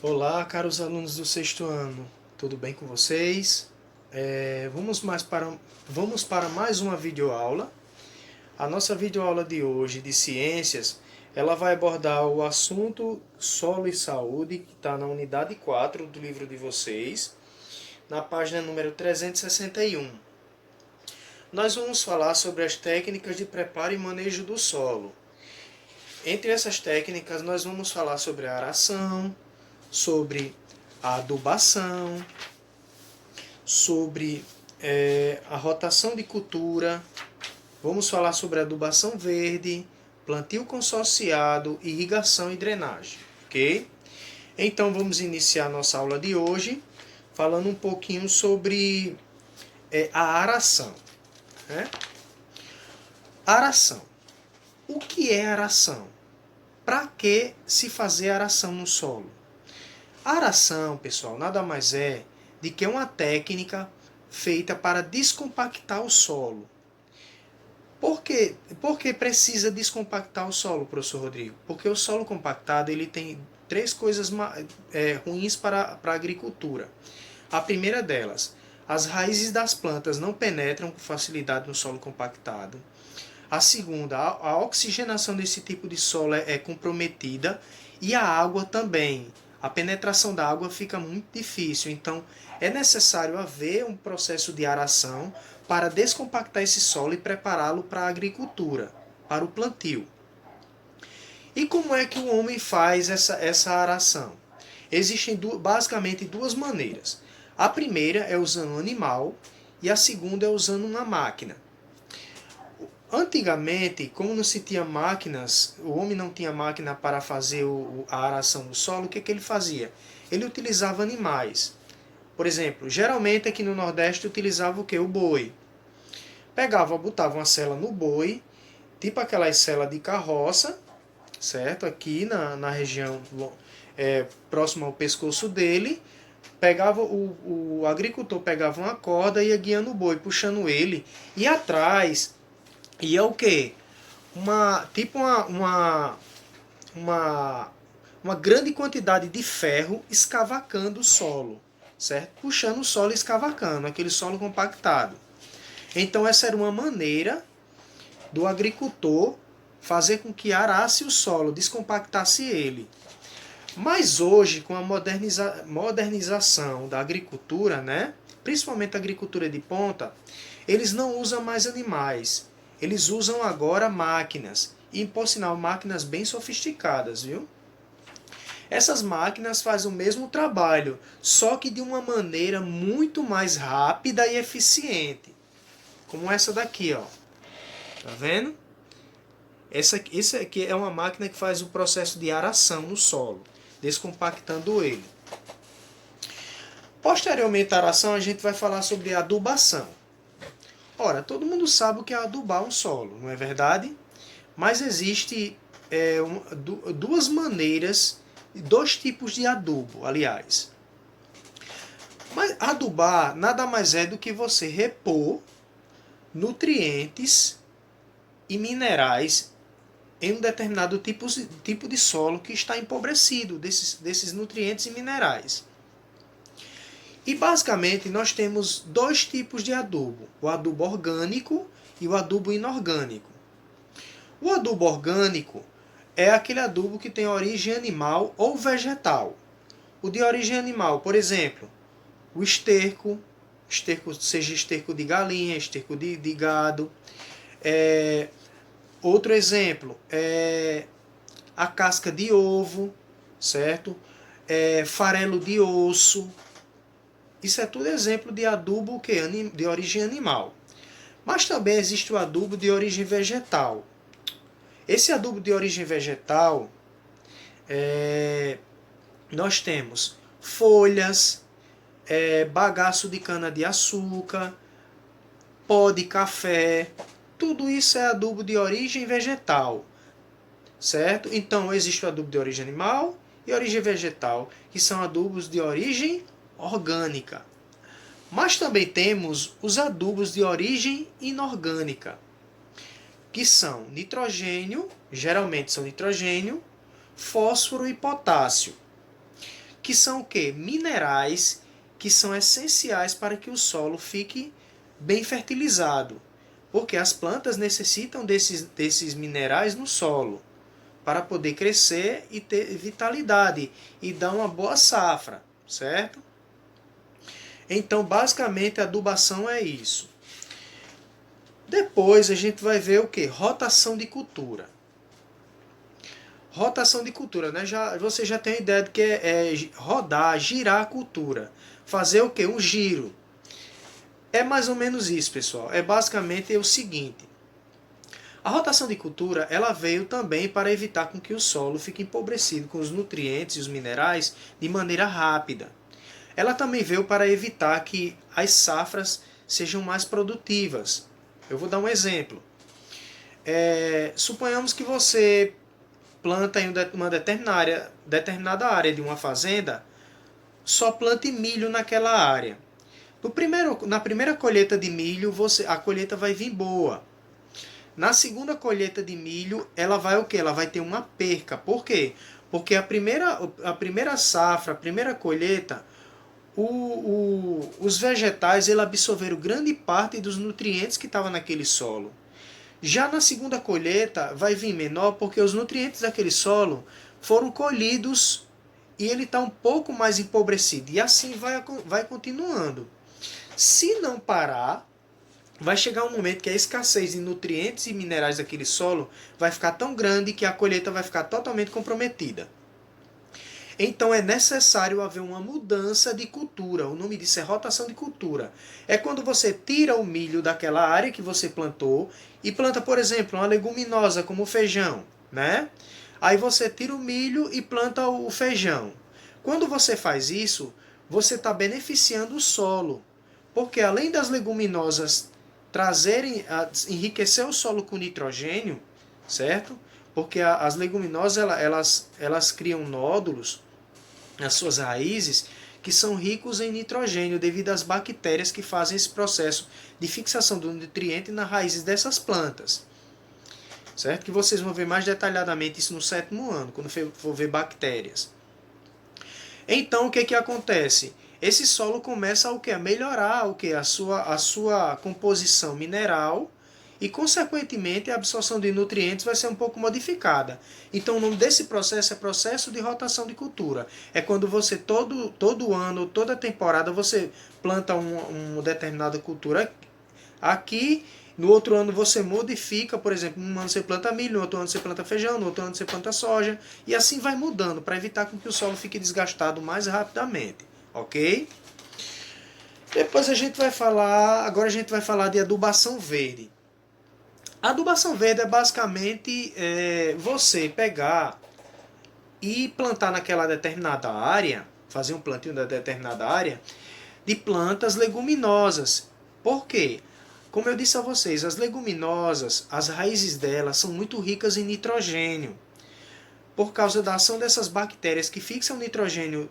Olá, caros alunos do sexto ano, tudo bem com vocês? Vamos para mais uma videoaula. A nossa videoaula de hoje de ciências, ela vai abordar o assunto solo e saúde, que está na unidade 4 do livro de vocês, na página número 361. Nós vamos falar sobre as técnicas de preparo e manejo do solo. Entre essas técnicas, nós vamos falar sobre a aração, sobre a adubação, sobre a rotação de cultura, vamos falar sobre adubação verde, plantio consorciado, irrigação e drenagem, ok? Então vamos iniciar nossa aula de hoje falando um pouquinho sobre a aração. Né? Aração. O que é aração? Para que se fazer aração no solo? A aração, pessoal, nada mais é de que uma técnica feita para descompactar o solo. Por que precisa descompactar o solo, professor Rodrigo? Porque o solo compactado ele tem três coisas ruins para a agricultura. A primeira delas, as raízes das plantas não penetram com facilidade no solo compactado. A segunda, a oxigenação desse tipo de solo é comprometida e a água também. A penetração da água fica muito difícil, então é necessário haver um processo de aração para descompactar esse solo e prepará-lo para a agricultura, para o plantio. E como é que o homem faz essa aração? Existem basicamente duas maneiras. A primeira é usando um animal e a segunda é usando uma máquina. Antigamente, como não se tinha máquinas, o homem não tinha máquina para fazer a aração do solo, o que ele fazia? Ele utilizava animais. Por exemplo, geralmente aqui no Nordeste utilizava o que? O boi. Botava uma sela no boi, tipo aquelas selas de carroça, certo? Aqui na região próxima ao pescoço dele, o agricultor pegava uma corda e ia guiando o boi, puxando ele, e atrás e é o que? Uma grande quantidade de ferro escavacando o solo, certo? Puxando o solo e escavacando, aquele solo compactado. Então essa era uma maneira do agricultor fazer com que arasse o solo, descompactasse ele. Mas hoje, com a modernização da agricultura, né? Principalmente a agricultura de ponta, eles não usam mais animais. Eles usam agora máquinas, e por sinal máquinas bem sofisticadas, viu? Essas máquinas fazem o mesmo trabalho, só que de uma maneira muito mais rápida e eficiente. Como essa daqui, ó. Tá vendo? Essa aqui é uma máquina que faz o processo de aração no solo, descompactando ele. Posteriormente à aração, a gente vai falar sobre adubação. Ora, todo mundo sabe o que é adubar um solo, não é verdade? Mas existe duas maneiras, dois tipos de adubo, aliás. Mas adubar nada mais é do que você repor nutrientes e minerais em um determinado tipo de solo que está empobrecido desses nutrientes e minerais. E basicamente nós temos dois tipos de adubo, o adubo orgânico e o adubo inorgânico. O adubo orgânico é aquele adubo que tem origem animal ou vegetal. O de origem animal, por exemplo, o esterco seja esterco de galinha, esterco de gado. Outro exemplo é a casca de ovo, certo? Farelo de osso. Isso é tudo exemplo de adubo de origem animal. Mas também existe o adubo de origem vegetal. Esse adubo de origem vegetal, nós temos folhas, bagaço de cana-de-açúcar, pó de café. Tudo isso é adubo de origem vegetal. Certo? Então existe o adubo de origem animal e origem vegetal, que são adubos de origem orgânica. Mas também temos os adubos de origem inorgânica, que são nitrogênio, geralmente são nitrogênio, fósforo e potássio. que são o quê? Minerais que são essenciais para que o solo fique bem fertilizado. Porque as plantas necessitam desses minerais no solo para poder crescer e ter vitalidade e dar uma boa safra, certo? Então, basicamente, a adubação é isso. Depois a gente vai ver o que? Rotação de cultura. Rotação de cultura, né? Você já tem a ideia de que é rodar, girar a cultura. Fazer o que? Um giro. É mais ou menos isso, pessoal. É basicamente o seguinte. A rotação de cultura ela veio também para evitar com que o solo fique empobrecido com os nutrientes e os minerais de maneira rápida. Ela também veio para evitar que as safras sejam mais produtivas. Eu vou dar um exemplo. Suponhamos que você planta em uma determinada área de uma fazenda, só plante milho naquela área. Na primeira colheita de milho, a colheita vai vir boa. Na segunda colheita de milho, ela vai o quê? Ela vai ter uma perca. Por quê? Porque a primeira safra, a primeira colheita, os vegetais eles absorveram grande parte dos nutrientes que estavam naquele solo. Já na segunda colheita vai vir menor porque os nutrientes daquele solo foram colhidos e ele está um pouco mais empobrecido. E assim vai continuando. Se não parar, vai chegar um momento que a escassez de nutrientes e minerais daquele solo vai ficar tão grande que a colheita vai ficar totalmente comprometida. Então é necessário haver uma mudança de cultura. O nome disso é rotação de cultura. É quando você tira o milho daquela área que você plantou e planta, por exemplo, uma leguminosa como o feijão, né? Aí você tira o milho e planta o feijão. Quando você faz isso, você está beneficiando o solo. Porque além das leguminosas enriquecer o solo com nitrogênio, certo? Porque as leguminosas elas criam nódulos nas suas raízes que são ricos em nitrogênio devido às bactérias que fazem esse processo de fixação do nutriente nas raízes dessas plantas. Certo? Que vocês vão ver mais detalhadamente isso no 7º ano, quando for ver bactérias. Então, o que acontece? Esse solo começa a melhorar a sua composição mineral e, consequentemente, a absorção de nutrientes vai ser um pouco modificada. Então, o nome desse processo é processo de rotação de cultura. É quando você, todo ano, toda temporada, você planta uma determinada cultura aqui, no outro ano você modifica, por exemplo, um ano você planta milho, no outro ano você planta feijão, no outro ano você planta soja, e assim vai mudando, para evitar que o solo fique desgastado mais rapidamente, ok? Depois agora a gente vai falar de adubação verde. A adubação verde é basicamente você pegar e plantar naquela determinada área, fazer um plantio na determinada área, de plantas leguminosas. Por quê? Como eu disse a vocês, as leguminosas, as raízes delas são muito ricas em nitrogênio. Por causa da ação dessas bactérias que fixam nitrogênio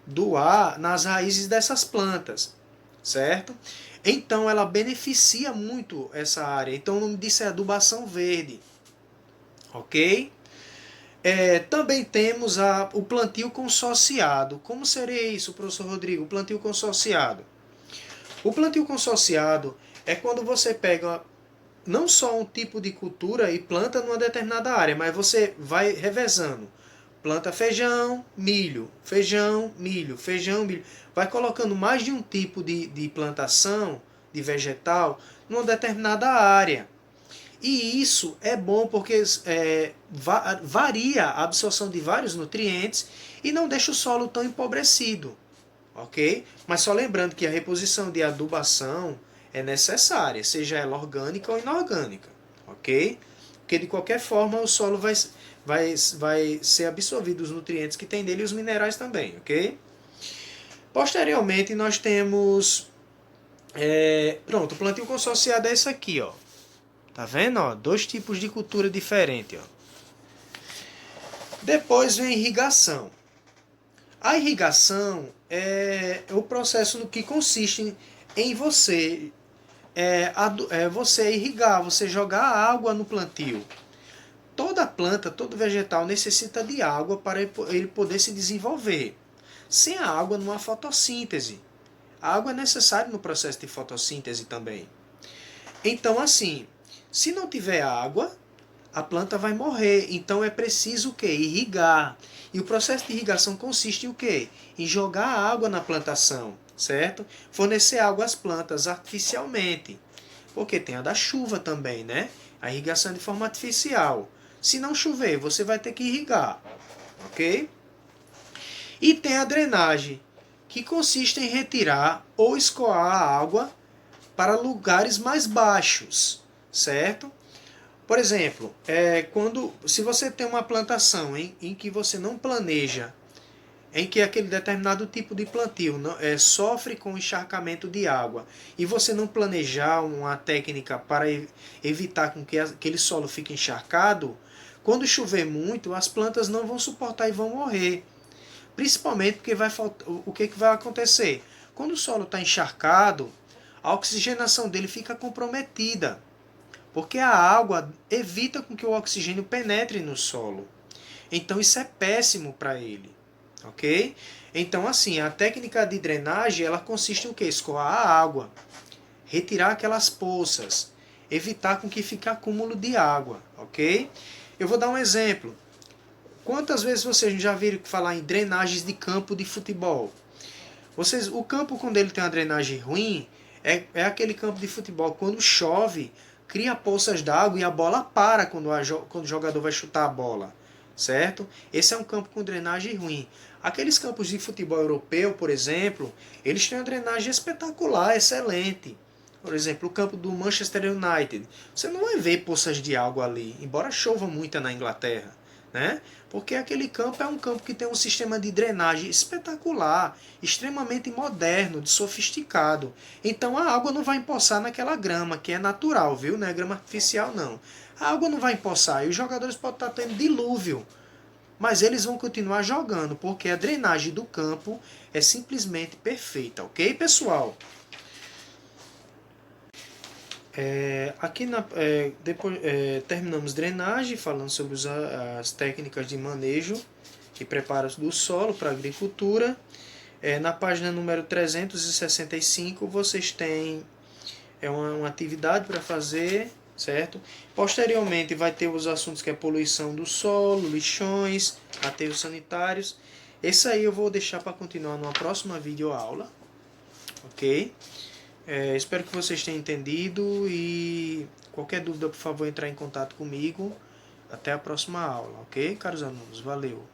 do ar nas raízes dessas plantas, certo? Então ela beneficia muito essa área. Então o nome disso é adubação verde. Ok? Também temos o plantio consorciado. Como seria isso, professor Rodrigo? O plantio consorciado. O plantio consorciado é quando você pega não só um tipo de cultura e planta numa determinada área, mas você vai revezando. Planta feijão, milho, feijão, milho, feijão, milho. Vai colocando mais de um tipo de plantação, de vegetal, numa determinada área. E isso é bom porque varia a absorção de vários nutrientes e não deixa o solo tão empobrecido. Ok? Mas só lembrando que a reposição de adubação é necessária, seja ela orgânica ou inorgânica. Ok? Porque de qualquer forma o solo vai ser absorvido os nutrientes que tem nele e os minerais também. Ok? Posteriormente nós temos... pronto, o plantio consorciado é esse aqui, ó. Tá vendo? Ó? 2 tipos de cultura diferentes. Ó. Depois vem a irrigação. A irrigação é o processo no que consiste em você irrigar, você jogar água no plantio. Toda planta, todo vegetal necessita de água para ele poder se desenvolver. Sem a água não há fotossíntese. A água é necessária no processo de fotossíntese também. Então, assim, se não tiver água, a planta vai morrer. Então é preciso o quê? Irrigar. E o processo de irrigação consiste em o quê? Em jogar água na plantação, certo? Fornecer água às plantas artificialmente. Porque tem a da chuva também, né? A irrigação de forma artificial. Se não chover, você vai ter que irrigar, ok? E tem a drenagem, que consiste em retirar ou escoar a água para lugares mais baixos, certo? Por exemplo, se você tem uma plantação em que você não planeja, em que aquele determinado tipo de plantio sofre com encharcamento de água, e você não planejar uma técnica para evitar com que aquele solo fique encharcado, quando chover muito, as plantas não vão suportar e vão morrer. Principalmente porque o que vai acontecer? Quando o solo está encharcado, a oxigenação dele fica comprometida, porque a água evita com que o oxigênio penetre no solo. Então isso é péssimo para ele, ok? Então assim, a técnica de drenagem ela consiste em o quê? Escoar a água, retirar aquelas poças, evitar com que fique acúmulo de água, ok? Eu vou dar um exemplo. Quantas vezes vocês já viram falar em drenagens de campo de futebol? O campo, quando ele tem uma drenagem ruim, é aquele campo de futebol. Quando chove, cria poças d'água e a bola para quando o jogador vai chutar a bola. Certo? Esse é um campo com drenagem ruim. Aqueles campos de futebol europeu, por exemplo, eles têm uma drenagem espetacular, excelente. Por exemplo, o campo do Manchester United. Você não vai ver poças de água ali, embora chova muito na Inglaterra. Né? Porque aquele campo é um campo que tem um sistema de drenagem espetacular, extremamente moderno, de sofisticado. Então a água não vai empoçar naquela grama, que é natural, viu? Não é grama artificial, não. A água não vai empoçar e os jogadores podem estar tendo dilúvio, mas eles vão continuar jogando, porque a drenagem do campo é simplesmente perfeita, ok, pessoal? Depois terminamos drenagem, falando sobre as técnicas de manejo e preparo do solo para a agricultura. Na página número 365 vocês têm uma atividade para fazer, certo? Posteriormente vai ter os assuntos que é poluição do solo, lixões, aterros sanitários. Esse aí eu vou deixar para continuar numa próxima videoaula, ok? Espero que vocês tenham entendido e qualquer dúvida, por favor, entrar em contato comigo. Até a próxima aula, ok, caros alunos? Valeu!